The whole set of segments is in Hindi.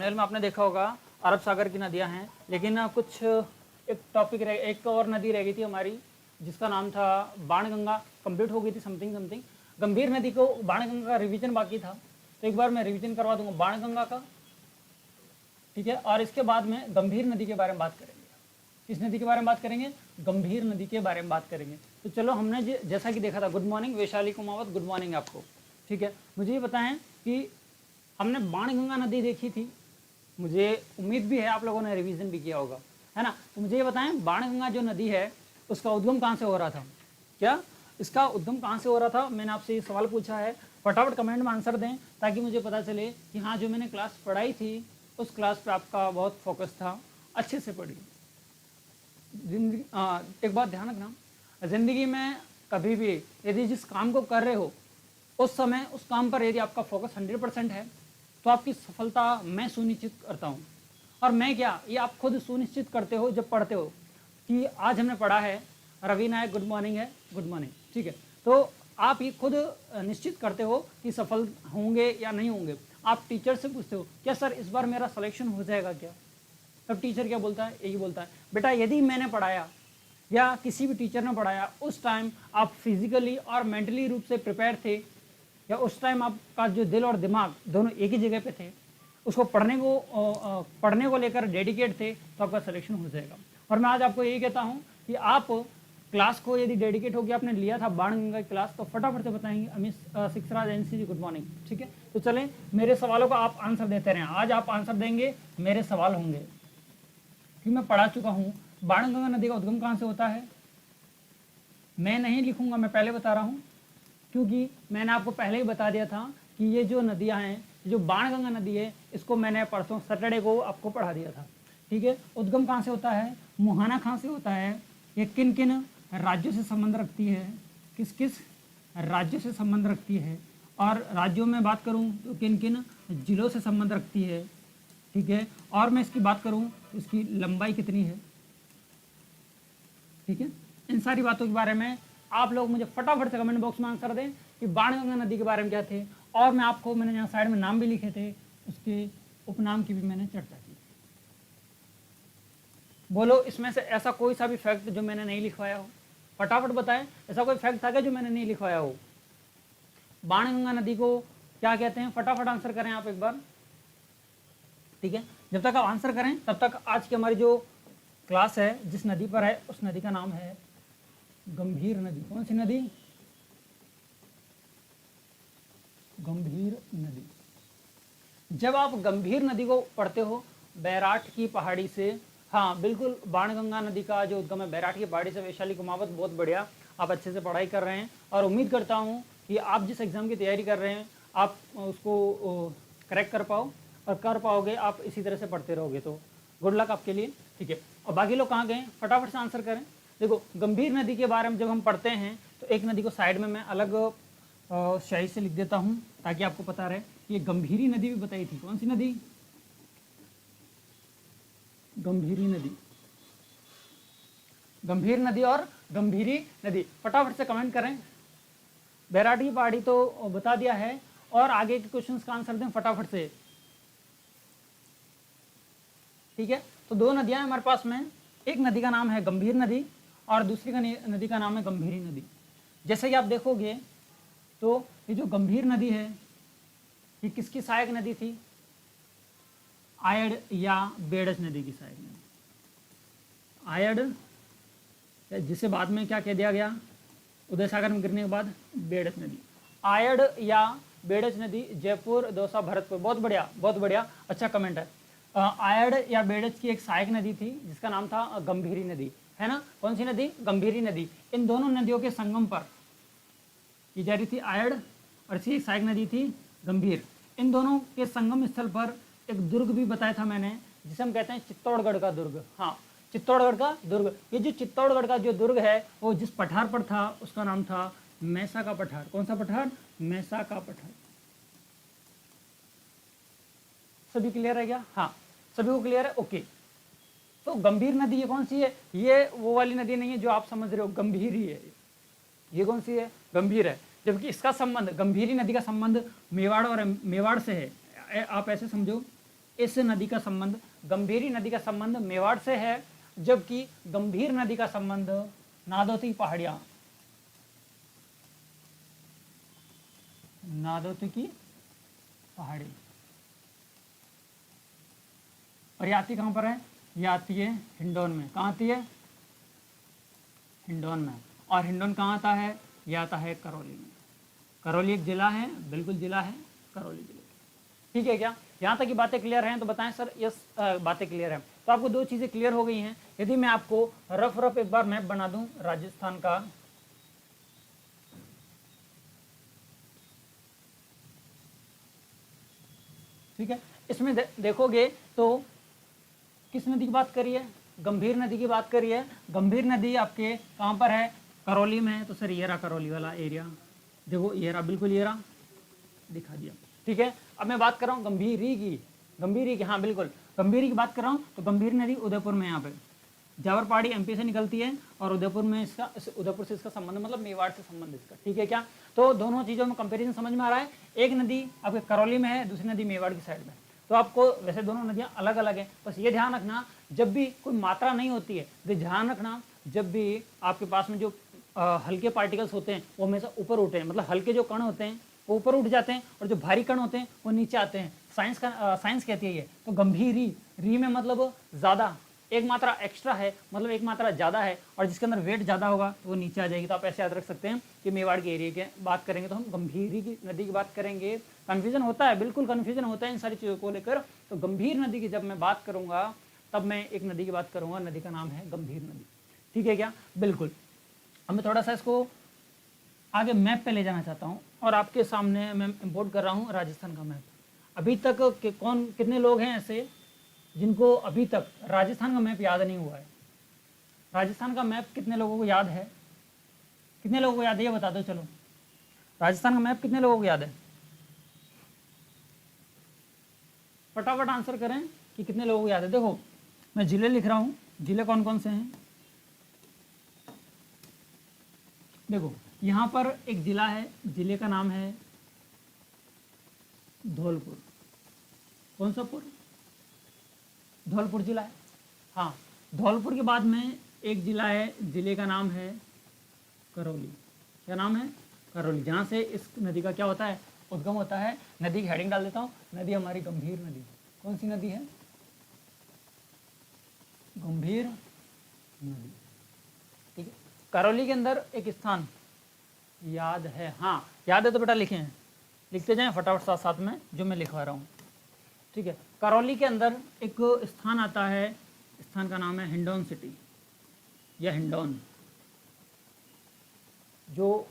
चैनल में आपने देखा होगा अरब सागर की नदियां हैं, लेकिन कुछ एक टॉपिक एक और नदी रह गई थी हमारी जिसका नाम था बाणगंगा। कंप्लीट हो गई थी समथिंग। गंभीर नदी को बाणगंगा का रिवीजन बाकी था, तो एक बार मैं रिवीजन करवा दूंगा बाणगंगा का, ठीक है। और इसके बाद में गंभीर नदी के बारे में बात करेंगे। किस नदी के बारे में बात करेंगे? गंभीर नदी के बारे में बात करेंगे। तो चलो, हमने जैसा कि देखा था, good morning Vaishali Kumawat, good morning आपको, ठीक है। मुझे ये बताएं कि हमने बाणगंगा नदी देखी थी, मुझे उम्मीद भी है आप लोगों ने रिवीजन भी किया होगा, है ना। तो मुझे ये बताएं, बाणगंगा जो नदी है उसका उद्गम कहाँ से हो रहा था? क्या इसका उद्गम कहाँ से हो रहा था? मैंने आपसे ये सवाल पूछा है, फटाफट कमेंट में आंसर दें ताकि मुझे पता चले कि हाँ, जो मैंने क्लास पढ़ाई थी उस क्लास पे आपका बहुत फोकस था, अच्छे से पढ़िए। जिंदगी एक बात ध्यान रखना, ज़िंदगी में कभी भी यदि जिस काम को कर रहे हो उस समय उस काम पर यदि आपका फोकस 100% है तो आपकी सफलता मैं सुनिश्चित करता हूँ। और मैं क्या, ये आप खुद सुनिश्चित करते हो जब पढ़ते हो कि आज हमने पढ़ा है रवि नायक गुड मॉर्निंग है, गुड मॉर्निंग, ठीक है। तो आप ये खुद निश्चित करते हो कि सफल होंगे या नहीं होंगे। आप टीचर से पूछते हो क्या सर इस बार मेरा सिलेक्शन हो जाएगा क्या? तब टीचर क्या बोलता है? यही बोलता है, बेटा यदि मैंने पढ़ाया या किसी भी टीचर ने पढ़ाया उस टाइम आप फिजिकली और मेंटली रूप से प्रिपेयर थे, या उस टाइम आपका जो दिल और दिमाग दोनों एक ही जगह पे थे, उसको पढ़ने को लेकर डेडिकेट थे, तो आपका सिलेक्शन हो जाएगा। और मैं आज आपको यही कहता हूँ कि आप क्लास को यदि डेडिकेट होकर आपने लिया था बाणगंगा की क्लास, तो फटाफट से बताएंगे अमित सिक्सराज एनसी जी गुड मॉर्निंग, ठीक है। तो चलें, मेरे सवालों का आप आंसर देते रहें, आज आप आंसर देंगे, मेरे सवाल होंगे कि मैं पढ़ा चुका हूँ। बाणगंगा नदी का उद्गम कहाँ से होता है? मैं नहीं लिखूंगा, मैं पहले बता रहा हूँ, क्योंकि मैंने आपको पहले ही बता दिया था कि ये जो नदियाँ हैं, जो बाणगंगा नदी है, इसको मैंने परसों सैटरडे को आपको पढ़ा दिया था, ठीक है। उद्गम कहाँ से होता है? मुहाना कहाँ से होता है? ये किन किन राज्यों से संबंध रखती है? किस किस राज्यों से संबंध रखती है? और राज्यों में बात करूँ तो किन किन जिलों से संबंध रखती है, ठीक है। और मैं इसकी बात करूँ तो इसकी लंबाई कितनी है, ठीक है। इन सारी बातों के बारे में आप लोग मुझे फटाफट से कमेंट बॉक्स में आंसर दें कि बाणगंगा नदी के बारे में क्या थे। और मैं आपको, मैंने यहाँ साइड में नाम भी लिखे थे, उसके उपनाम की भी मैंने चर्चा की। बोलो इसमें से ऐसा कोई सा भी फैक्ट जो मैंने नहीं लिखवाया हो, फटाफट बताएं। ऐसा कोई फैक्ट था क्या जो मैंने नहीं लिखवाया हो? बाणगंगा नदी को क्या कहते हैं? फटाफट आंसर करें आप एक बार, ठीक है। जब तक आप आंसर करें तब तक आज की हमारी जो क्लास है जिस नदी पर है उस नदी का नाम है गंभीर नदी। कौन सी नदी? गंभीर नदी। जब आप गंभीर नदी को पढ़ते हो बैराट की पहाड़ी से, हाँ बिल्कुल, बाणगंगा नदी का जो उद्गम है बैराट की पहाड़ी से, वैशाली कुमावत, बहुत बढ़िया, आप अच्छे से पढ़ाई कर रहे हैं। और उम्मीद करता हूँ कि आप जिस एग्ज़ाम की तैयारी कर रहे हैं आप उसको करेक्ट कर पाओ और कर पाओगे। आप इसी तरह से पढ़ते रहोगे तो गुड लक आपके लिए, ठीक है। और बाकी लोग कहाँ गए? फटाफट से आंसर करें। देखो, गंभीर नदी के बारे में जब हम पढ़ते हैं तो एक नदी को साइड में मैं अलग शाही से लिख देता हूँ ताकि आपको पता रहे। ये गंभीरी नदी भी बताई थी। कौन सी नदी? गंभीरी नदी। गंभीर नदी और गंभीरी नदी, फटाफट से कमेंट करें। बैराट की पहाड़ी तो बता दिया है, और आगे के क्वेश्चंस का आंसर दें फटाफट से, ठीक है। तो दो नदियां हैं हमारे पास में, एक नदी का नाम है गंभीर नदी और दूसरी का नदी का नाम है गंभीरी नदी। जैसे कि आप देखोगे तो ये जो गंभीर नदी है ये किसकी सहायक नदी थी? आयड या बेडज नदी की सहायक नदी। आयड, जिसे बाद में क्या कह दिया गया उदय सागर में गिरने के बाद? बेडज नदी। आयड या बेडज नदी, जयपुर, दौसा, भरतपुर। बहुत बढ़िया, बहुत बढ़िया, अच्छा कमेंट है। आयड या बेडज की एक सहायक नदी थी जिसका नाम था गंभीरी नदी, है ना। कौन सी नदी? गंभीरी नदी। इन दोनों नदियों के संगम पर की जा रही थी आयड, और इसी एक सहायक नदी थी गंभीर। इन दोनों के संगम स्थल पर एक दुर्ग भी बताया था मैंने, जिसे हम कहते हैं चित्तौड़गढ़ का दुर्ग। हाँ, चित्तौड़गढ़ का दुर्ग। ये जो चित्तौड़गढ़ का जो दुर्ग है वो जिस पठार पर था उसका नाम था मैसा का पठार। कौन सा पठार? मैसा का पठार। सभी क्लियर है क्या? हाँ, सभी को क्लियर है, ओके। तो गंभीर नदी ये कौन सी है? ये वो वाली नदी नहीं है जो आप समझ रहे हो, गंभीर ही है। ये कौन सी है? गंभीर है। जबकि इसका संबंध, गंभीरी नदी का संबंध मेवाड़ और मेवाड़ से है। आप ऐसे समझो इस नदी का संबंध, गंभीरी नदी का संबंध मेवाड़ से है, जबकि गंभीर नदी का संबंध नादौती पहाड़ियां, नादौती की पहाड़ी। और ये आती कहां पर है? ये आती है हिंडौन में। कहाँ आती है? हिंडौन में। और हिंडौन कहाँ आता है? ये आता है करौली में। करौली एक जिला है, बिल्कुल जिला है करौली जिले। ठीक है क्या? यहाँ तक की बातें क्लियर हैं तो बताएं सर। यस, बातें क्लियर हैं। तो आपको दो चीजें क्लियर हो गई हैं। यदि मैं आपको रफ एक बार मैप बना दूं राजस्थान का, ठीक है, इसमें देखोगे तो किस नदी की बात करी है? गंभीर नदी की बात करी है। गंभीर नदी आपके कहाँ पर है? करौली में है। तो सर ये रहा करौली वाला एरिया, देखो ये रहा, बिल्कुल ये रहा, दिखा दिया। ठीक है, अब मैं बात कर रहा हूँ गंभीरी की। गंभीरी की, हाँ बिल्कुल गंभीरी की बात कर रहा हूँ। तो गंभीर नदी उदयपुर में, यहाँ पे जावर पहाड़ी एमपी से निकलती है और उदयपुर में इसका, उदयपुर से इसका संबंध, मतलब मेवाड़ से संबंध इसका। ठीक है क्या? तो दोनों चीज़ों में कंपेरिजन समझ में आ रहा है। एक नदी आपके करौली में है, दूसरी नदी मेवाड़ की साइड में। तो आपको वैसे दोनों नदियाँ अलग अलग हैं, बस ये ध्यान रखना जब भी कोई मात्रा नहीं होती है तो ध्यान रखना जब भी आपके पास में जो हल्के पार्टिकल्स होते हैं वो हमेशा ऊपर उठे हैं, मतलब हल्के जो कण होते हैं वो ऊपर उठ जाते हैं और जो भारी कण होते हैं वो नीचे आते हैं। साइंस कहती है ये। तो गंभीरी, री में मतलब ज़्यादा, एक मात्रा एक्स्ट्रा है, मतलब एक मात्रा ज़्यादा है, और जिसके अंदर वेट ज़्यादा होगा तो वो नीचे आ जाएगी। तो आप ऐसे याद रख सकते हैं कि मेवाड़ के एरिया की बात करेंगे तो हम गंभीरी की नदी की बात करेंगे। कन्फ्यूजन होता है, बिल्कुल कन्फ्यूजन होता है इन सारी चीज़ों को लेकर। तो गंभीर नदी की जब मैं बात करूँगा तब मैं एक नदी की बात करूँगा, नदी का नाम है गंभीर नदी। ठीक है क्या? बिल्कुल। अब मैं थोड़ा सा इसको आगे मैप पे ले जाना चाहता हूँ और आपके सामने मैं इंपोर्ट कर रहा हूँ राजस्थान का मैप। अभी तक कितने लोग हैं ऐसे जिनको अभी तक राजस्थान का मैप याद नहीं हुआ है? राजस्थान का मैप कितने लोगों को याद है? कितने लोगों को याद है ये बता दो। चलो, राजस्थान का मैप कितने लोगों को याद है? फटाफट आंसर करें कि कितने लोगों को याद है। देखो मैं जिले लिख रहा हूँ, जिले कौन कौन से हैं। देखो यहाँ पर एक जिला है, जिले का नाम है धौलपुर। कौन सा पुर? धौलपुर जिला है। हाँ, धौलपुर के बाद में एक जिला है, जिले का नाम है करौली। क्या नाम है? करौली, जहाँ से इस नदी का क्या होता है? उद्गम होता है। नदी की हेडिंग डाल देता हूँ, नदी हमारी गंभीर नदी। कौन सी नदी है? गंभीर नदी। ठीक है। करौली के अंदर एक स्थान याद है? हाँ याद है तो बेटा लिखे हैं, लिखते जाएं फटाफट साथ साथ में जो मैं लिखवा रहा हूँ। ठीक है, करौली के अंदर एक स्थान आता है, स्थान का नाम है हिंडौन सिटी या हिंडौन। जो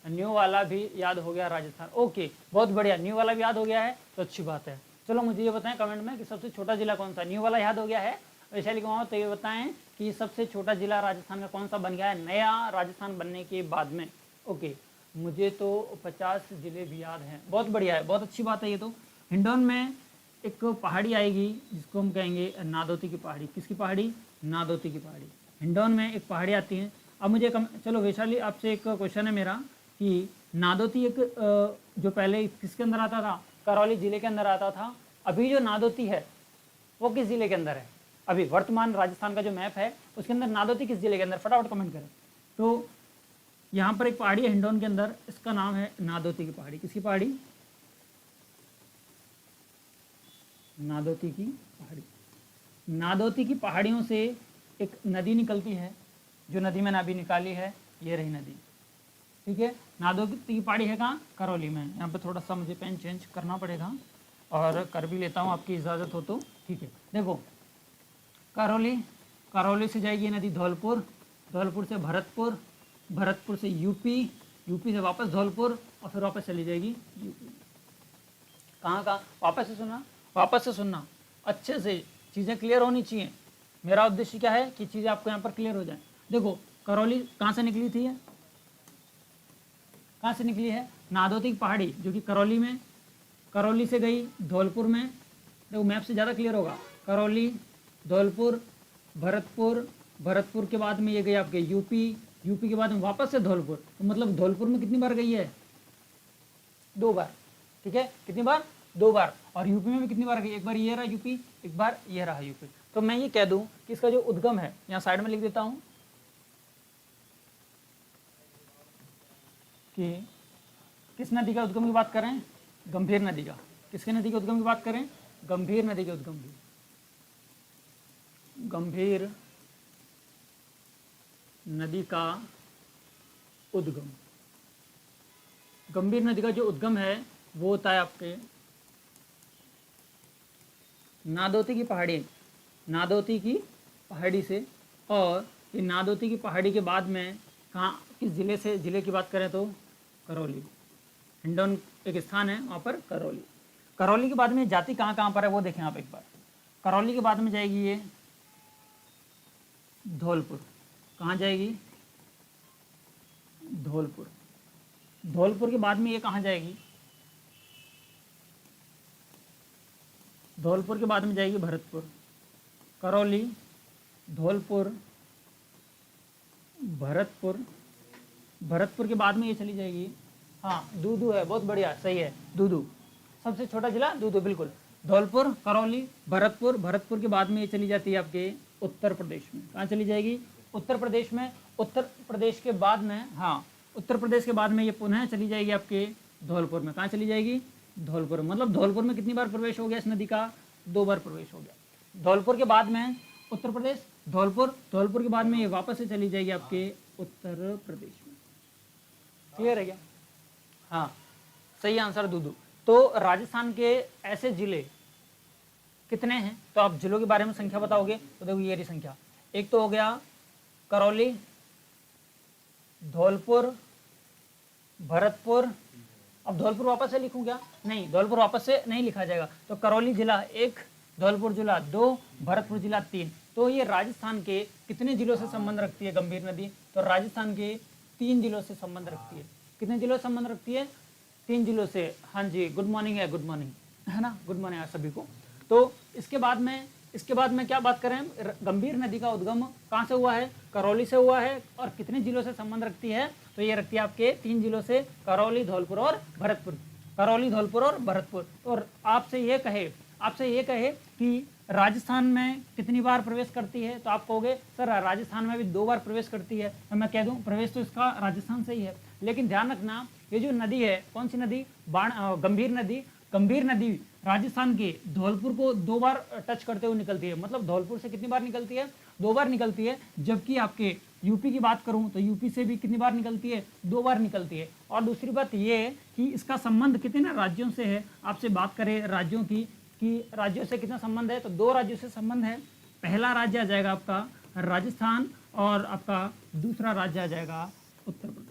न्यू वाला भी याद हो गया राजस्थान। ओके, बहुत बढ़िया, न्यू वाला भी याद हो गया है तो अच्छी बात है। चलो मुझे ये बताएं कमेंट में कि सबसे छोटा जिला कौन सा? न्यू वाला याद हो गया है, वैशाली कुमाऊं, तो ये बताएं कि सबसे छोटा जिला राजस्थान का कौन सा बन गया है नया राजस्थान बनने के बाद में? ओके, मुझे तो 50 जिले भी याद हैं। बहुत बढ़िया है, बहुत अच्छी बात है ये तो। हिंडौन में एक पहाड़ी आएगी जिसको हम कहेंगे नादौती की पहाड़ी। किसकी पहाड़ी? नादौती की पहाड़ी। हिंडौन में एक पहाड़ी आती है। अब मुझे चलो वैशाली, आपसे एक क्वेश्चन है मेरा कि नादौती एक जो पहले किसके अंदर आता था? करौली जिले के अंदर आता था। अभी जो नादौती है वो किस जिले के अंदर है? अभी वर्तमान राजस्थान का जो मैप है उसके अंदर नादौती किस जिले के अंदर? फटाफट कमेंट करें। तो यहाँ पर एक पहाड़ी है हिंडौन के अंदर, इसका नाम है नादौती की पहाड़ी। किसकी पहाड़ी? नादौती की पहाड़ी। नादौती की पहाड़ियों से एक नदी निकलती है, जो नदी मैंने अभी निकाली है, ये रही नदी। ठीक है, नादौती की पहाड़ी है कहाँ? करौली में। यहाँ पे थोड़ा सा मुझे पेन चेंज करना पड़ेगा और कर भी लेता हूँ, आपकी इजाज़त हो तो। ठीक है, देखो करौली, करौली से जाएगी नदी धौलपुर, धौलपुर से भरतपुर, भरतपुर से यूपी, यूपी से वापस धौलपुर और फिर वापस चली जाएगी यूपी। कहाँ कहाँ? वापस से सुनना, वापस से सुनना, अच्छे से चीज़ें क्लियर होनी चाहिए। मेरा उद्देश्य क्या है कि चीज़ें आपको यहाँ पर क्लियर हो जाए। देखो करौली कहाँ से निकली थी? कहाँ से निकली है? नादौती की पहाड़ी जो कि करौली में, करौली से गई धौलपुर में। देखो मैप से ज़्यादा क्लियर होगा। करौली, धौलपुर, भरतपुर, भरतपुर के बाद में ये गई आपके यूपी, यूपी के बाद में वापस से धौलपुर। तो मतलब धौलपुर में कितनी बार गई है? 2 बार। ठीक है, कितनी बार? 2 बार, और यूपी में भी कितनी बार गई, एक बार ये रहा यूपी, एक बार ये रहा यूपी। तो मैं ये कह दूं कि इसका जो उद्गम है, यहाँ साइड में लिख देता हूं कि किस नदी का उद्गम की बात करें, गंभीर नदी का। किसके नदी के उद्गम की बात करें, गंभीर नदी के उद्गम की। गंभीर नदी का उद्गम, गंभीर नदी का जो उद्गम है वो होता है आपके नादौती की पहाड़ी, नादौती की पहाड़ी से। और ये नादौती की पहाड़ी के बाद में कहाँ, किस ज़िले से, ज़िले की बात करें तो करौली, हिंडौन एक स्थान है वहाँ पर करौली। करौली के बाद में जाति कहाँ कहाँ पर है वो देखें आप एक बार। करौली के बाद में जाएगी ये धौलपुर, कहाँ जाएगी, धौलपुर। धौलपुर के बाद में ये कहाँ जाएगी, धौलपुर के बाद में जाएगी भरतपुर। करौली, धौलपुर, भरतपुर, भरतपुर के बाद में ये चली जाएगी, हाँ दूदू है, बहुत बढ़िया, सही है, दूदू सबसे छोटा जिला, दूदू बिल्कुल। धौलपुर, करौली, भरतपुर, भरतपुर के बाद में ये चली जाती है आपके उत्तर प्रदेश में। कहाँ चली जाएगी, उत्तर प्रदेश में। उत्तर प्रदेश के बाद में, हाँ उत्तर प्रदेश के बाद में ये पुनः चली जाएगी आपके धौलपुर में। कहाँ चली जाएगी, धौलपुर। मतलब धौलपुर में कितनी बार प्रवेश हो गया इस नदी का, 2 बार प्रवेश हो गया। धौलपुर के बाद में उत्तर प्रदेश, धौलपुर, धौलपुर के बाद में ये वापस से चली जाएगी आपके उत्तर प्रदेश में। क्लियर है क्या, हाँ सही आंसर दूदू। तो राजस्थान के ऐसे जिले कितने हैं, तो आप जिलों के बारे में संख्या बताओगे तो देखो ये रही संख्या, एक तो हो गया करौली, धौलपुर, भरतपुर। अब धौलपुर वापस से लिखूं क्या, नहीं धौलपुर वापस से नहीं लिखा जाएगा। तो करौली जिला 1, धौलपुर जिला 2, भरतपुर जिला 3। तो ये राजस्थान के कितने जिलों से संबंध रखती है गंभीर नदी, तो राजस्थान के 3 जिलों से संबंध रखती है। कितने जिलों से संबंध रखती है, 3 जिलों से। हाँ जी, गुड मॉर्निंग है, गुड मॉर्निंग है ना, गुड मॉर्निंग है सभी को। तो इसके बाद में क्या बात करें, गंभीर नदी का उद्गम कहाँ से हुआ है, करौली से हुआ है। और कितने जिलों से संबंध रखती है, तो ये रखती है आपके 3 जिलों से, करौली, धौलपुर और भरतपुर। करौली, धौलपुर और भरतपुर। और आपसे ये कहे कि राजस्थान में कितनी बार प्रवेश करती है, तो आप कहोगे सर राजस्थान में भी 2 बार प्रवेश करती है। तो मैं कह दूं प्रवेश तो इसका राजस्थान से ही है, लेकिन ध्यान रखना ये जो नदी है, कौन सी नदी, गंभीर नदी। गंभीर नदी राजस्थान के धौलपुर को 2 बार टच करते हुए निकलती है। मतलब धौलपुर से कितनी बार निकलती है, 2 बार निकलती है। जबकि आपके यूपी की बात करूं तो यूपी से भी कितनी बार निकलती है, 2 बार निकलती है। और दूसरी बात ये है कि इसका संबंध कितने राज्यों से है। आपसे बात करें राज्यों की कि राज्यों से कितना संबंध है, तो 2 राज्यों से संबंध है। पहला राज्य आ जाएगा आपका राजस्थान और आपका दूसरा राज्य आ जाएगा उत्तर प्रदेश।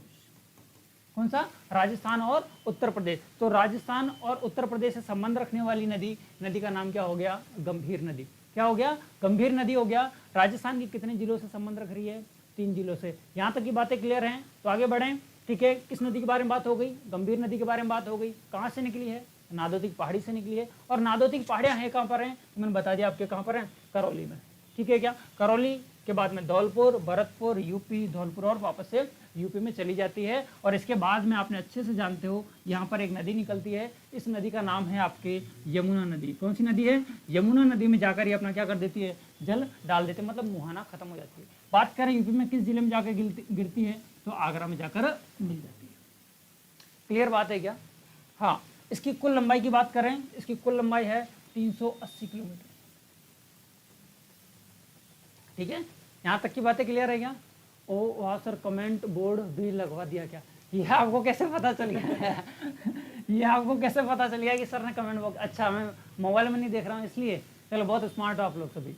कौन सा, राजस्थान और उत्तर प्रदेश। तो राजस्थान और उत्तर प्रदेश से संबंध रखने वाली नदी का नाम क्या हो गया, गंभीर नदी। क्या हो गया, गंभीर नदी हो गया। राजस्थान के कितने जिलों से संबंध रख रही है, 3 जिलों से। यहाँ तक की बातें क्लियर हैं, तो आगे बढ़ें। ठीक है, किस नदी के बारे में बात हो गई, गंभीर नदी के बारे में बात हो गई। कहाँ से निकली है, नादौती की पहाड़ी से निकली है। और नादौती की पहाड़ियाँ हैं कहाँ पर हैं, तो मैंने बता दिया आपके कहाँ पर हैं, करौली में। ठीक है क्या, करौली के बाद में धौलपुर, भरतपुर, यूपी, धौलपुर और वापस से यूपी में चली जाती है। और इसके बाद में आपने अच्छे से जानते हो यहाँ पर एक नदी निकलती है, इस नदी का नाम है आपके यमुना नदी। कौन सी नदी है, यमुना नदी में जाकर ये अपना क्या कर देती है, जल डाल देते, मतलब मुहाना खत्म हो जाती है। बात करें यूपी में किस जिले में जाकर गिरती है, तो आगरा में जाकर मिल जाती है। क्लियर बात है क्या, हाँ। इसकी कुल लंबाई की बात करें, इसकी कुल लंबाई है 380 किलोमीटर। ठीक है, यहाँ तक की बातें क्लियर है क्या। ओ वाह सर, कमेंट बोर्ड भी लगवा दिया क्या, ये आपको कैसे पता चल गया ये आपको कैसे पता चल गया कि सर ने कमेंट बॉक्स, अच्छा मैं मोबाइल में नहीं देख रहा हूँ इसलिए। चलो बहुत स्मार्ट हो आप लोग सभी,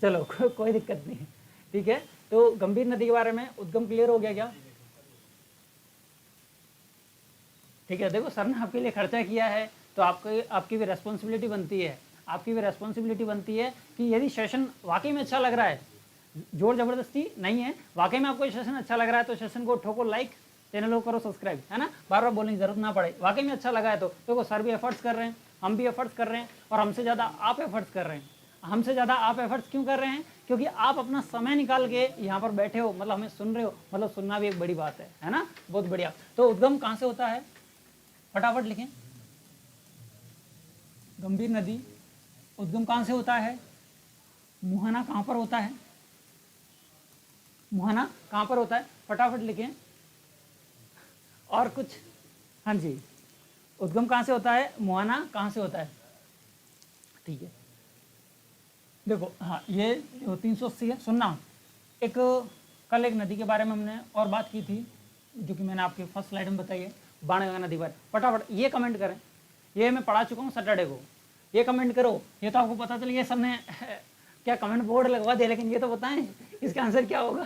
चलो कोई दिक्कत नहीं है। ठीक है, तो गंभीर नदी के बारे में उद्गम क्लियर हो गया क्या। ठीक है, देखो सर ने आपके लिए खर्चा किया है, तो आपकी भी रेस्पॉन्सिबिलिटी बनती है, कि यदि सेशन वाकई में अच्छा लग रहा है, जोर जबरदस्ती नहीं है, वाकई में आपको सेशन अच्छा लग रहा है तो सेशन को ठोको लाइक, चैनल को करो सब्सक्राइब, है ना, बार बार बोलने की जरूरत ना पड़े। वाकई में अच्छा लगा है तो देखो सर भी एफर्ट्स कर रहे हैं, हम भी एफर्ट्स कर रहे हैं, और हमसे ज़्यादा आप एफर्ट्स कर रहे हैं। हमसे ज़्यादा आप एफर्ट्स क्यों कर रहे हैं, क्योंकि आप अपना समय निकाल के यहाँ पर बैठे हो, मतलब हमें सुन रहे हो, मतलब सुनना भी एक बड़ी बात है ना, बहुत बढ़िया। तो उद्गम कहाँ से होता है, फटाफट लिखें, गंभीर नदी उद्गम कहाँ से होता है? मुहाना कहाँ पर होता है? मुहाना कहाँ पर होता है? फटाफट लिखें। और कुछ? हाँ जी, उद्गम कहाँ से होता है? मुहाना कहाँ से होता है? ठीक है, देखो हाँ, ये जो 380 है, सुनना, एक कल एक नदी के बारे में हमने और बात की थी, जो कि मैंने आपके फर्स्ट स्लाइड में बताई है, बाणगंगा नदी पर। फटाफट ये कमेंट करें, ये मैं पढ़ा चुका हूँ सैटरडे को, ये कमेंट करो। ये तो आपको पता चल गया सर ने क्या कमेंट बोर्ड लगवा दिया, लेकिन ये तो बताएं इसका आंसर क्या होगा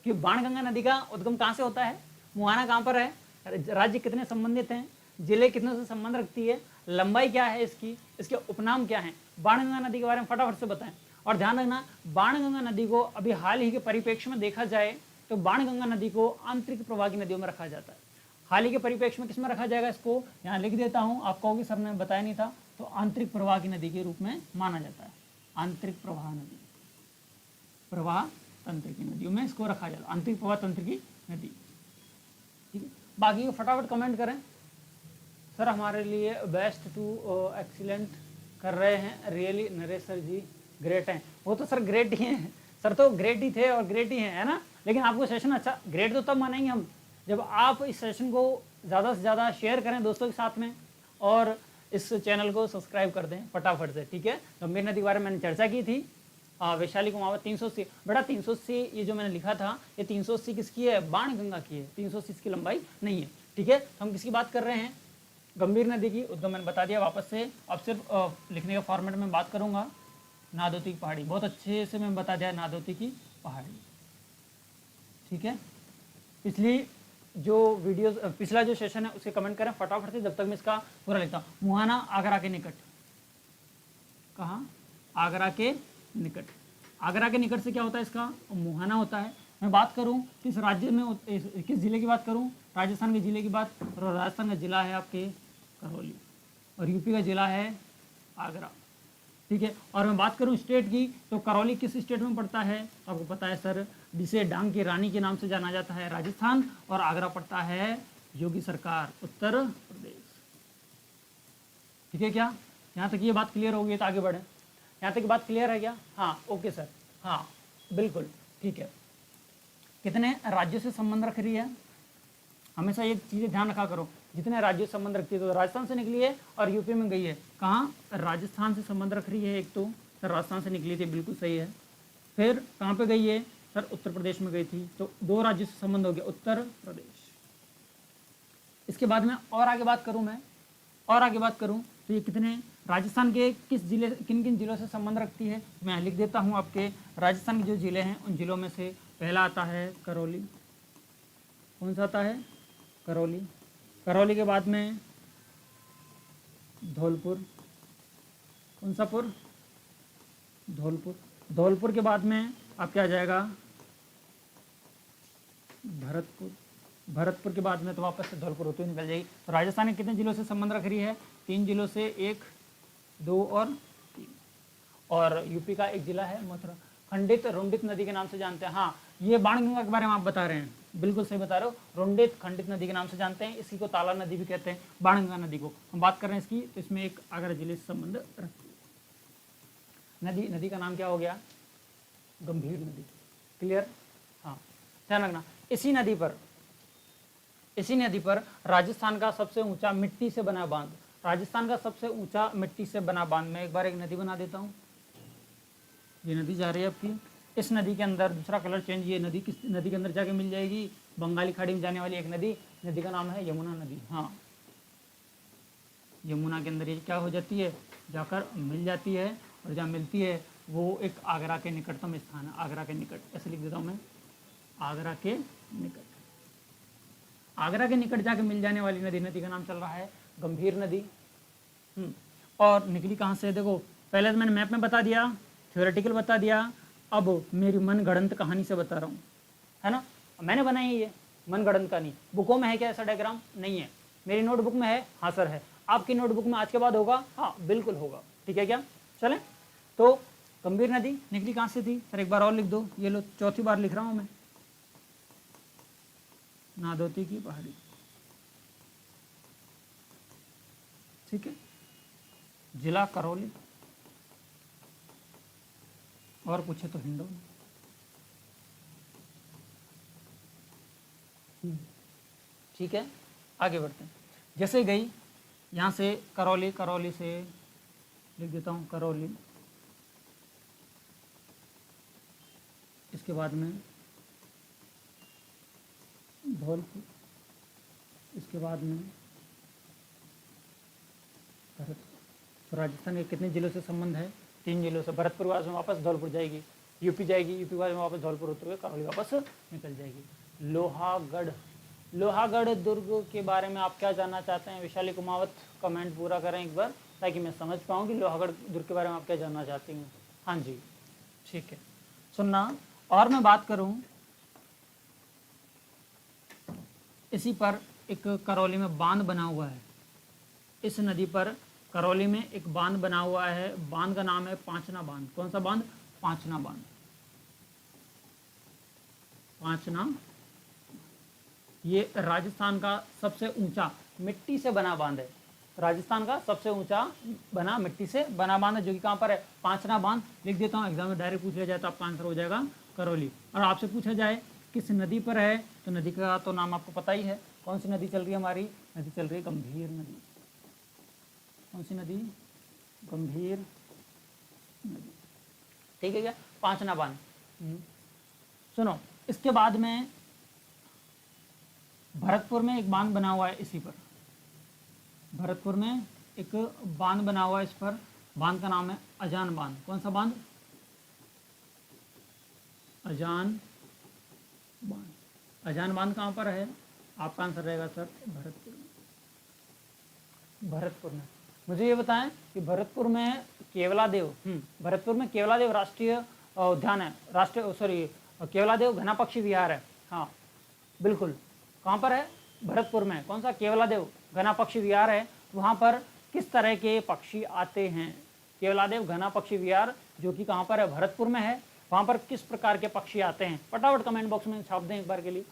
कि बाणगंगा नदी का उद्गम कहाँ से होता है, मुहाना कहाँ पर है, राज्य कितने संबंधित हैं, जिले कितनों से संबंध रखती है, लंबाई क्या है इसकी, इसके उपनाम क्या हैं, बाणगंगा नदी के बारे में फटाफट से बताएं। और ध्यान रखना, बाणगंगा नदी को अभी हाल ही के परिप्रेक्ष्य में देखा जाए तो बाणगंगा नदी को आंतरिक प्रवाह की नदियों में रखा जाता है। हाल ही के परिप्रेक्ष्य में किस में रखा जाएगा, इसको यहाँ लिख देता हूँ, आप कहोगे सर ने बताया नहीं था, तो आंतरिक प्रवाह की नदी के रूप में माना जाता है। आंतरिक प्रवाह नदी, प्रवाह तंत्र की नदियों में इसको रखा जाता है, आंतरिक प्रवाह तंत्र की नदी। ठीक है, बाकी को फटाफट कमेंट करें। सर हमारे लिए बेस्ट टू एक्सीलेंट कर रहे हैं, रियली नरेश सर जी ग्रेट हैं। वो तो सर ग्रेट ही हैं, सर तो ग्रेट ही थे और ग्रेट ही हैं, है ना। लेकिन आपको सेशन अच्छा, ग्रेट तो तब मानेंगे हम जब आप इस सेशन को ज़्यादा से ज़्यादा शेयर करें दोस्तों के साथ में, और इस चैनल को सब्सक्राइब कर दें फटाफट से। ठीक है, गंभीर नदी के बारे में मैंने चर्चा की थी। वैशाली कुमावत 380, बेटा 380 ये जो मैंने लिखा था, ये 380 किसकी है? बाणगंगा की है। 380 इसकी लंबाई नहीं है। ठीक है, तो हम किसकी बात कर रहे हैं? गंभीर नदी की उद्गम मैंने बता दिया वापस से। अब सिर्फ लिखने के फॉर्मेट में बात करूंगा। नादौती की पहाड़ी, बहुत अच्छे से मैं बता दिया, नादौती की पहाड़ी। ठीक है, पिछली जो वीडियो, पिछला जो सेशन है उसके कमेंट करें फटाफट से, जब तक मैं इसका पूरा लिखता हूँ। मुहाना आगरा के निकट, कहाँ? आगरा के निकट। आगरा के निकट से क्या होता है इसका? मुहाना होता है। मैं बात करूं किस राज्य में, किस जिले की बात करूं? राजस्थान के जिले की बात, और राजस्थान का जिला है आपके करौली, और यूपी का जिला है आगरा। ठीक है, और मैं बात करूं स्टेट की, तो करौली किस स्टेट में पड़ता है? तो आपको पता है सर, जिसे डांग की रानी के नाम से जाना जाता है, राजस्थान, और आगरा पड़ता है योगी सरकार, उत्तर प्रदेश। ठीक है, क्या यहाँ तक ये बात क्लियर होगी? तो आगे बढ़े। यहाँ तक बात क्लियर है क्या? हाँ, ओके सर, हाँ बिल्कुल ठीक है। कितने राज्यों से संबंध रख रही है? हमेशा ये चीज़ें ध्यान रखा करो, जितने राज्यों से संबंध रखती है। तो राजस्थान से निकली है और यूपी में गई है। कहाँ? राजस्थान से संबंध रख रही है। एक तो सर राजस्थान से निकली थी, बिल्कुल सही है। फिर कहाँ पे गई है सर? उत्तर प्रदेश में गई थी। तो 2 राज्यों से संबंध हो गया, उत्तर प्रदेश। इसके बाद में और आगे बात करूँ, मैं और आगे बात करूँ तो ये कितने, राजस्थान के किस जिले, किन किन जिलों से संबंध रखती है? मैं लिख देता हूँ आपके। राजस्थान के जो जिले हैं उन जिलों में से पहला आता है करौली। कौन सा आता है? करौली। करौली के बाद में धौलपुर। कौन सा पुर? धौलपुर। धौलपुर के बाद में आप क्या आ जाएगा? भरतपुर। भरतपुर के बाद में तो वापस से धौलपुर होती हुई निकल जाएगी। तो राजस्थान के कितने जिलों से संबंध रख रही है? 3 जिलों से, 1, 2 और 3। और यूपी का एक जिला है मथुरा। खंडित रुंडित नदी के नाम से जानते हैं। हाँ, ये बाणगंगा के बारे में आप बता रहे हैं, बिल्कुल सही बता रहे हो। रुंडित खंडित नदी के नाम से जानते हैं, इसी को ताला नदी भी कहते हैं, बाणगंगा नदी को हम बात कर रहे हैं इसकी। तो इसमें एक आगरा जिले से संबंध रखती है। नदी का नाम क्या हो गया? गंभीर नदी। क्लियर? हाँ, ध्यान रखना। इसी नदी पर राजस्थान का सबसे ऊंचा मिट्टी से बना बांध, राजस्थान का सबसे ऊंचा मिट्टी से बना बांध। मैं एक बार एक नदी बना देता हूँ। ये नदी जा रही है आपकी, इस नदी के अंदर दूसरा कलर चेंज, ये नदी किस नदी के अंदर जाके मिल जाएगी? बंगाली खाड़ी में जाने वाली एक नदी, नदी का नाम है यमुना नदी। हाँ, यमुना के अंदर ये क्या हो जाती है? जाकर मिल जाती है, और जहाँ मिलती है वो एक आगरा के निकटतम स्थान है। आगरा के निकट, ऐसे लिख देता हूँ मैं, आगरा के निकट। आगरा के निकट जाके मिल जाने वाली नदी का नाम चल रहा है गंभीर नदी। और निकली कहाँ से? देखो, पहले तो मैंने मैप में बता दिया, थ्योरेटिकल बता दिया, अब मेरी मन गढ़ंत कहानी से बता रहा हूँ, है ना। मैंने बनाई है ये मन गढ़ंत कहानी। बुकों में है क्या ऐसा डायग्राम? नहीं है। मेरी नोटबुक में है? हाँ सर है। आपकी नोटबुक में आज के बाद होगा? हाँ बिल्कुल होगा। ठीक है क्या? चलें, तो गंभीर नदी निकली कहाँ से थी सर? एक बार और लिख दो, ये लो, चौथी बार लिख रहा हूँ मैं, नादौती की पहाड़ी। ठीक है, जिला करौली, और पूछे तो हिंडौन। ठीक है, आगे बढ़ते हैं। जैसे गई यहाँ से करौली, करौली से लिख देता हूँ करौली, इसके बाद में धौलपुर, इसके बाद में भरतपुर। तो राजस्थान के कितने जिलों से संबंध है? 3 जिलों से। भरतपुर बाद में वापस धौलपुर जाएगी, यूपी जाएगी, यूपी बाद में वापस धौलपुर होते हुए करौली वापस निकल जाएगी। लोहागढ़, लोहागढ़ दुर्ग के बारे में आप क्या जानना चाहते हैं? विशाली कुमावत कमेंट पूरा करें एक बार, ताकि मैं समझ पाऊँ कि लोहागढ़ दुर्ग के बारे में आप क्या जानना चाहती हैं। हाँ जी, ठीक है, सुनना। और मैं बात करूं, इसी पर एक करौली में बांध बना हुआ है। इस नदी पर करौली में एक बांध बना हुआ है, बांध का नाम है पांचना बांध। कौन सा बांध? पांचना बांध। पांचना, ये राजस्थान का सबसे ऊंचा मिट्टी से बना बांध है। राजस्थान का सबसे ऊंचा बना मिट्टी से बना बांध है, जो कि कहाँ पर है? पांचना बांध। लिख देता हूँ, एग्जाम में डायरेक्ट पूछ लिया जाए तो आपका आंसर हो जाएगा करौली। और आपसे पूछा जाए किस नदी पर है, तो नदी का तो नाम आपको पता ही है। कौन सी नदी चल रही है हमारी? नदी चल रही है गंभीर नदी। कौन सी नदी? गंभीर नदी। ठीक है क्या? पांचना बांध। सुनो, इसके बाद में भरतपुर में एक बांध बना हुआ है इसी पर। भरतपुर में एक बांध बना हुआ है इस पर, बांध का नाम है अजान बांध। कौन सा बांध? अजान बांध। अजान बांध कहाँ पर है? आपका आंसर रहेगा सर भरतपुर में। भरतपुर में। मुझे ये बताएं कि भरतपुर में केवलादेव, भरतपुर में केवलादेव राष्ट्रीय उद्यान है, केवलादेव घना पक्षी विहार है। हाँ बिल्कुल, कहाँ पर है? भरतपुर में। कौन सा? केवलादेव घना पक्षी विहार है। वहाँ पर किस तरह के पक्षी आते हैं? केवलादेव घना पक्षी विहार, जो कि कहाँ पर है? भरतपुर में है। वहाँ पर किस प्रकार के पक्षी आते हैं? फटाफट कमेंट बॉक्स में छाप दें एक बार के लिए।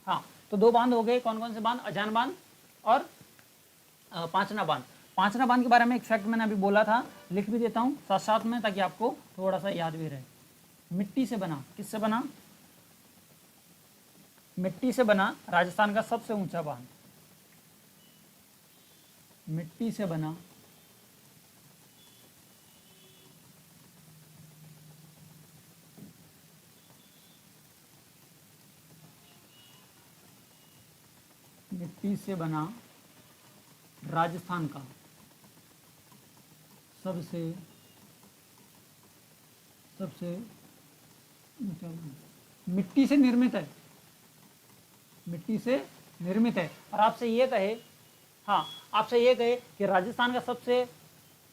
हाँ, तो 2 बांध हो गए। कौन कौन से बांध? अजान बांध और पांचना बांध। पांचना बांध के बारे में एक फैक्ट मैंने अभी बोला था, लिख भी देता हूँ साथ साथ में, ताकि आपको थोड़ा सा याद भी रहे। मिट्टी से बना, किससे बना? मिट्टी से बना राजस्थान का सबसे ऊंचा बांध। मिट्टी से बना मिट्टी से बना राजस्थान का सबसे ऊंचा बांध। मिट्टी से निर्मित है, मिट्टी से निर्मित है। और आपसे ये कहे, हाँ आपसे ये कहे कि राजस्थान का सबसे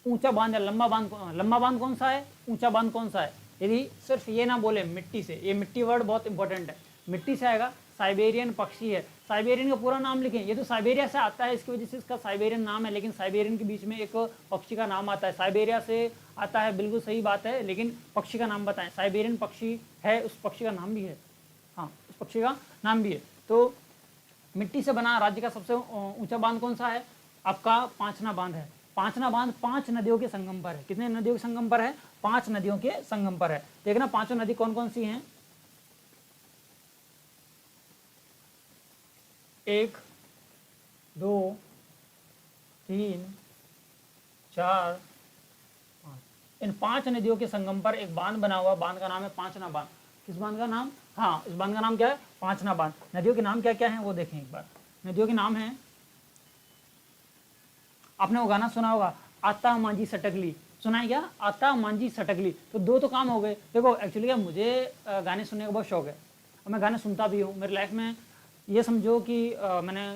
ऊंचा बांध या लंबा बांध कौन सा है, ऊंचा बांध कौन सा है, यदि सिर्फ ये ना बोले मिट्टी से, ये मिट्टी वर्ड बहुत इंपॉर्टेंट है, मिट्टी से आएगा, साइबेरियन पक्षी है। साइबेरियन का पूरा नाम लिखें, ये तो साइबेरिया से आता है, इसकी वजह से इसका साइबेरियन नाम है, लेकिन साइबेरियन के बीच में एक पक्षी का नाम आता है, साइबेरिया से आता है, बिल्कुल सही बात है, लेकिन पक्षी का नाम बताएं। साइबेरियन पक्षी है, उस पक्षी का नाम भी है, हाँ उस पक्षी का नाम भी है। तो मिट्टी से बना राज्य का सबसे ऊंचा बांध कौन सा है? आपका पांचना बांध है। पांचना बांध 5 नदियों के संगम पर है। कितने नदियों के संगम पर है? 5 नदियों के संगम पर है। देखना पांचों नदी कौन कौन सी हैं? 1 2 3 4 5। इन 5 नदियों के संगम पर एक बांध बना हुआ, बांध का नाम है पांचना बांध। किस बांध का नाम? हाँ, इस बांध का नाम क्या है? पांचना बांध। नदियों के नाम क्या क्या हैं वो देखें एक बार। नदियों के नाम हैं, आपने वो गाना सुना होगा, आता मांझी सटकली, सुना है क्या? आता मांझी सटकली। तो 2 तो काम हो गए। देखो एक्चुअली क्या, मुझे गाने सुनने का बहुत शौक है और मैं गाने सुनता भी हूँ। मेरी लाइफ में ये समझो कि मैंने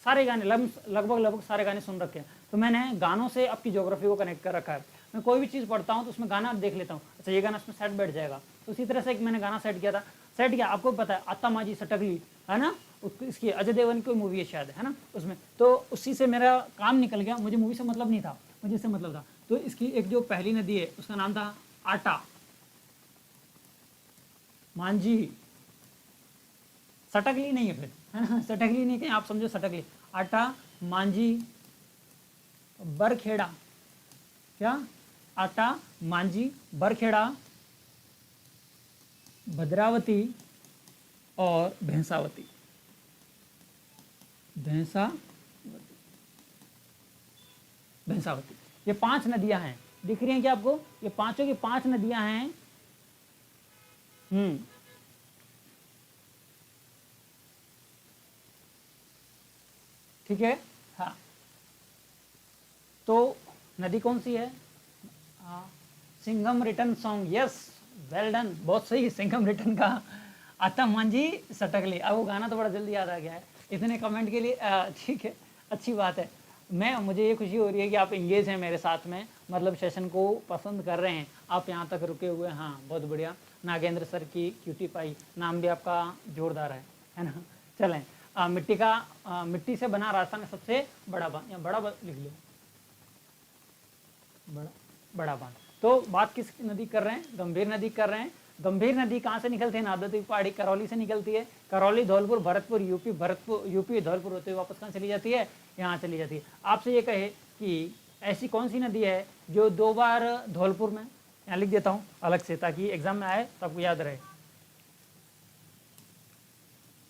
सारे गाने लगभग सारे गाने सुन रखे हैं। तो मैंने गानों से आपकी ज्योग्राफी को कनेक्ट कर रखा है। मैं कोई भी चीज़ पढ़ता हूँ तो उसमें गाना देख लेता हूँ, अच्छा ये गाना इसमें सेट बैठ जाएगा। तो उसी तरह से एक मैंने गाना सेट किया था। सेट किया, आपको पता है आता मांझी सटकली है ना, इसकी अजय देवगन की मूवी है शायद, है ना उसमें। तो उसी से मेरा काम निकल गया, मुझे मूवी से मतलब नहीं था, मुझे इससे मतलब था। तो इसकी एक जो पहली नदी है उसका नाम था आटा मांझी, सटकली नहीं है फिर, है ना, सटकली नहीं कहीं आप समझो सटकली। आटा मांझी बरखेड़ा, क्या, आटा, मांझी, बरखेड़ा, भद्रावती और भैंसावती। भैंसावती, ये 5 नदियां हैं, दिख रही हैं क्या आपको? ये पांचों की 5 नदियां हैं। ठीक है। हाँ, तो नदी कौन सी है? Singham return song, yes, well done, बहुत सही। सिंघम रिटर्न का आता मांझी सटकली। अब वो गाना तो बड़ा जल्दी याद आ गया है इतने कमेंट के लिए। ठीक है, अच्छी बात है। मुझे ये खुशी हो रही है कि आप इंगेज हैं मेरे साथ में, मतलब सेशन को पसंद कर रहे हैं, आप यहाँ तक रुके हुए हैं। हाँ, बहुत बढ़िया। नागेंद्र सर की क्यूटी पाई, नाम भी आपका जोरदार है ना। चलें, मिट्टी से बना राजस्थान का सबसे बड़ा बांध, या लिख लो, बड़ा बांध। तो बात किस नदी कर रहे हैं? गंभीर नदी कर रहे हैं। गंभीर नदी कहाँ से निकलती है? नादौती पहाड़ी करौली से निकलती है। करौली, धौलपुर, भरतपुर, यूपी धौलपुर होते हुए वापस कहाँ चली जाती है? यहाँ चली जाती है। आपसे ये कहे कि ऐसी कौन सी नदी है जो 2 बार धौलपुर में, यहाँ लिख देता हूँ अलग से ताकि एग्जाम में आए तो आपको याद रहे,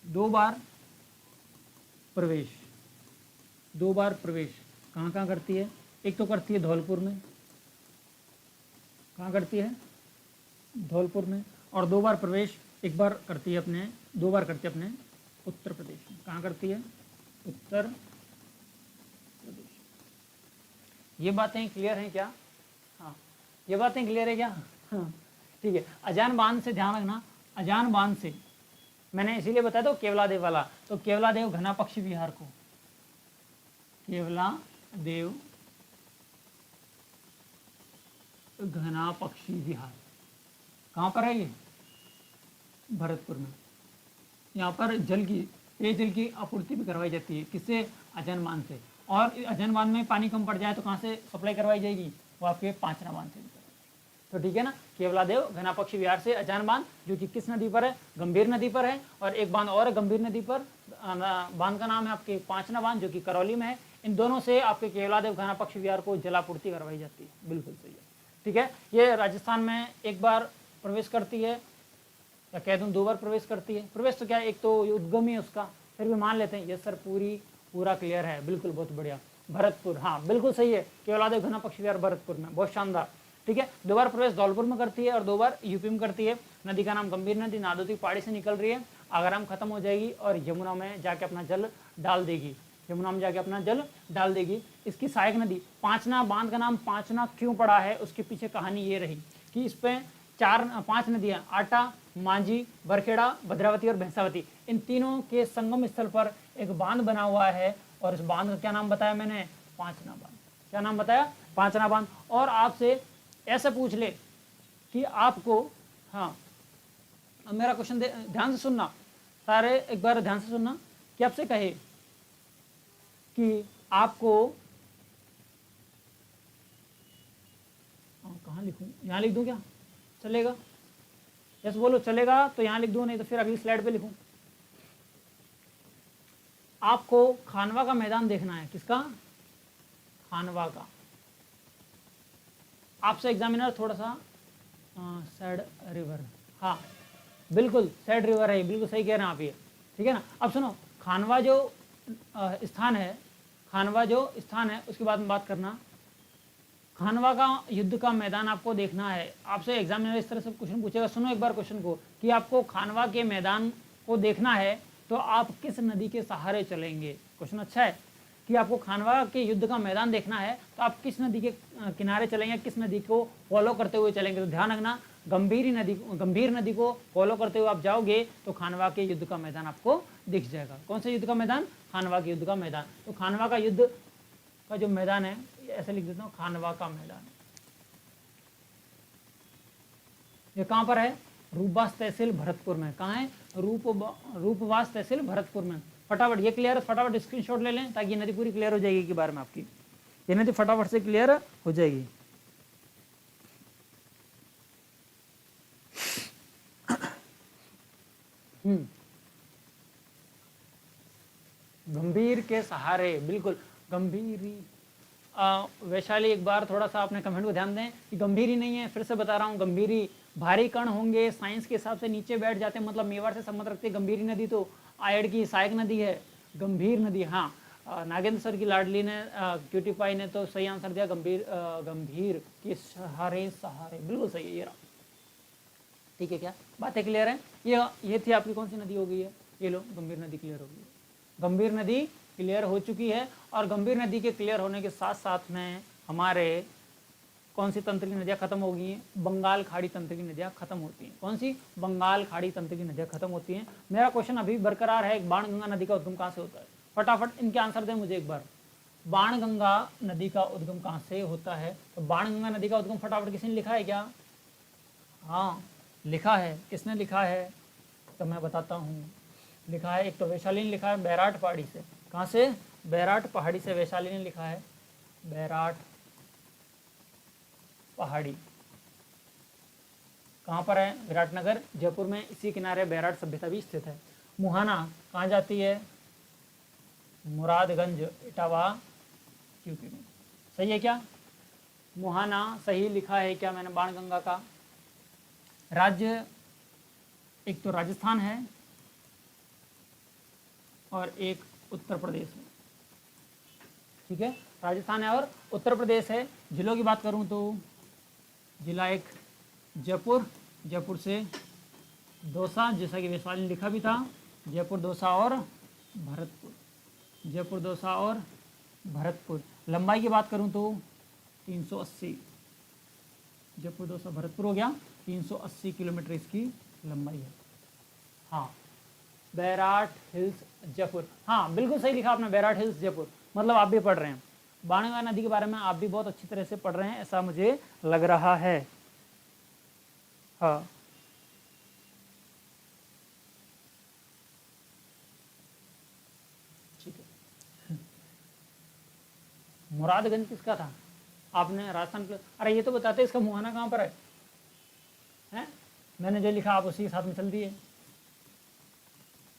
2 बार प्रवेश, 2 बार प्रवेश कहाँ कहाँ करती है? एक तो करती है धौलपुर में, कहाँ करती है? धौलपुर में। और 2 बार प्रवेश एक बार करती है अपने, 2 बार करती है अपने उत्तर प्रदेश में। कहाँ करती है? उत्तर प्रदेश। ये बातें क्लियर हैं क्या? हाँ, ये बातें क्लियर है क्या? हाँ, ठीक है। अजान बांध से ध्यान रखना, अजान बांध से मैंने इसीलिए बताया तो केवलादेव वाला, तो केवलादेव घना पक्षी विहार को, केवलादेव घना पक्षी विहार कहाँ पर है? ये भरतपुर में। यहाँ पर पेयजल की आपूर्ति भी करवाई जाती है। किससे? अजन बांध से। और अजन बांध में पानी कम पड़ जाए तो कहाँ से सप्लाई करवाई जाएगी? वो आपके पांचना बांध से। तो ठीक है ना, केवलादेव घना पक्षी विहार से अजान बांध, जो कि किस नदी पर है? गंभीर नदी पर है। और एक बांध और गंभीर नदी पर, बांध का नाम है आपके पांचना बांध, जो कि करौली में है। इन दोनों से आपके केवलादेव घना पक्षी विहार को जलापूर्ति करवाई जाती है। बिल्कुल सही है, ठीक है। ये राजस्थान में एक बार प्रवेश करती है, या कह दूं 2 बार प्रवेश करती है। प्रवेश तो क्या है, एक तो उद्गम ही उसका, फिर भी मान लेते हैं। यस सर, पूरा क्लियर है, बिल्कुल, बहुत बढ़िया। भरतपुर, हाँ बिल्कुल सही है, केवलादेव घना पक्षी विहार भरतपुर में, बहुत शानदार। ठीक है, 2 बार प्रवेश धौलपुर में करती है और 2 बार यूपी में करती है। नदी का नाम गंभीर नदी, नादौती पहाड़ी से निकल रही है, आगरा खत्म हो जाएगी और यमुना में जाके अपना जल डाल देगी। यमुना में जाके अपना जल डाल देगी। इसकी सहायक नदी पांचना, बांध का नाम पांचना क्यों पड़ा है, उसके पीछे कहानी ये रही कि इस पे 5 नदियां, आटा, मांझी, बरखेड़ा, भद्रावती और भैंसावती, इन तीनों के संगम स्थल पर एक बांध बना हुआ है। और इस बांध का क्या नाम बताया मैंने? पांचना बांध। क्या नाम बताया? पांचना बांध। और आपसे ऐसा पूछ ले कि आपको, हाँ, अब मेरा क्वेश्चन ध्यान से सुनना सारे, एक बार ध्यान से सुनना, कि आपसे कहे कि आपको, कहाँ लिखूं? यहाँ लिख दूं क्या? चलेगा? यस बोलो, चलेगा तो यहाँ लिख दूं, नहीं तो फिर अगली स्लाइड पे लिखूं। आपको खानवा का मैदान देखना है। किसका? खानवा का। आपसे एग्जामिनर थोड़ा सा सैड रिवर, हाँ बिल्कुल सैड रिवर है, बिल्कुल सही कह रहे हैं आप ये, ठीक है ना। अब सुनो, खानवा जो स्थान है, खानवा जो स्थान है उसके बाद में बात करना। खानवा का युद्ध का मैदान आपको देखना है। आपसे एग्जामिनर इस तरह से क्वेश्चन पूछेगा, सुनो एक बार क्वेश्चन को, कि आपको खानवा के मैदान को देखना है तो आप किस नदी के सहारे चलेंगे। क्वेश्चन अच्छा है कि आपको खानवा के युद्ध का मैदान देखना है तो आप किस नदी के किनारे चलेंगे, किस नदी को फॉलो करते हुए चलेंगे। तो ध्यान रखना, गंभीर नदी को फॉलो करते हुए आप जाओगे तो खानवा के युद्ध का मैदान आपको दिख जाएगा। कौन सा युद्ध का मैदान? खानवा के युद्ध का मैदान। तो खानवा का युद्ध का जो मैदान है, ऐसे लिख देता हूँ, खानवा का मैदान। ये कहाँ पर है? रूपवास तहसील भरतपुर में। कहाँ है? रूपवास तहसील भरतपुर में। फटाफट ये क्लियर है, फटाफट स्क्रीनशॉट ले लें ताकि ये नदी पूरी क्लियर हो जाएगी के बारे में आपकी, ये नदी फटाफट से क्लियर हो जाएगी। गंभीर के सहारे, बिल्कुल, गंभीरी वैशाली एक बार थोड़ा सा अपने कमेंट को ध्यान दें कि गंभीरी नहीं है, फिर से बता रहा हूँ, गंभीरी भारी कण होंगे साइंस के हिसाब से नीचे बैठ जाते हैं, मतलब मेवाड़ से संबंध रखते हैं। गंभीरी नदी तो आयड की सहायक नदी है, गंभीर नदी। हाँ, नागेंद्र सर की लाडली ने क्यूटी पाई ने तो सही आंसर दिया, गंभीर के सहारे सहारे, बिल्कुल सही है ये रहा। ठीक है, क्या बातें क्लियर है? ये थी आपकी कौन सी नदी हो गई है? ये लो, गंभीर नदी क्लियर हो गई है, गंभीर नदी क्लियर हो चुकी है। और गंभीर नदी के क्लियर होने के साथ साथ में हमारे कौन सी तंत्र की नदियाँ खत्म हो गई हैं? बंगाल खाड़ी तंत्र की नदियाँ खत्म होती हैं। कौन सी? बंगाल खाड़ी तंत्र की नदियाँ खत्म होती हैं। मेरा क्वेश्चन अभी बरकरार है, बाणगंगा नदी का उद्गम कहाँ से होता है? फटाफट इनके आंसर दें मुझे एक बार। बाणगंगा नदी का उद्गम कहाँ से होता है? तो बाणगंगा नदी का उद्गम फटाफट किसी ने लिखा है क्या? हाँ लिखा है। किसने लिखा है? तो मैं बताता हूँ। लिखा है, एक तो वैशाली ने लिखा है बैराट पहाड़ी से। कहाँ से? बैराट पहाड़ी से वैशाली ने लिखा है, बैराट पहाड़ी। कहाँ पर है? विराटनगर, जयपुर में, इसी किनारे बैराट सभ्यता भी स्थित है। मुहाना कहाँ जाती है? मुरादगंज, इटावा, यूपी में। सही है क्या? मुहाना सही लिखा है क्या मैंने? बाणगंगा का राज्य एक तो राजस्थान है और एक उत्तर प्रदेश है। ठीक है, राजस्थान है और उत्तर प्रदेश है। जिलों की बात करूं तो जिला एक जयपुर, जयपुर से दौसा, जैसा कि वैशाली ने लिखा भी था, जयपुर, दौसा और भरतपुर, जयपुर, दौसा और भरतपुर। लंबाई की बात करूं तो 380, जयपुर, दौसा, भरतपुर हो गया, 380 किलोमीटर इसकी लंबाई है। हाँ, बैराट हिल्स जयपुर, हाँ बिल्कुल सही लिखा आपने, बैराट हिल्स जयपुर। मतलब आप भी पढ़ रहे हैं बाणगंगा नदी के बारे में, आप भी बहुत अच्छी तरह से पढ़ रहे हैं, ऐसा मुझे लग रहा है। हाँ, ठीक है। मुरादगंज किसका था? आपने राजस्थान के, अरे ये तो बताते इसका मुहाना कहाँ पर है? हैं? मैंने जो लिखा आप उसी के साथ में चल दिए।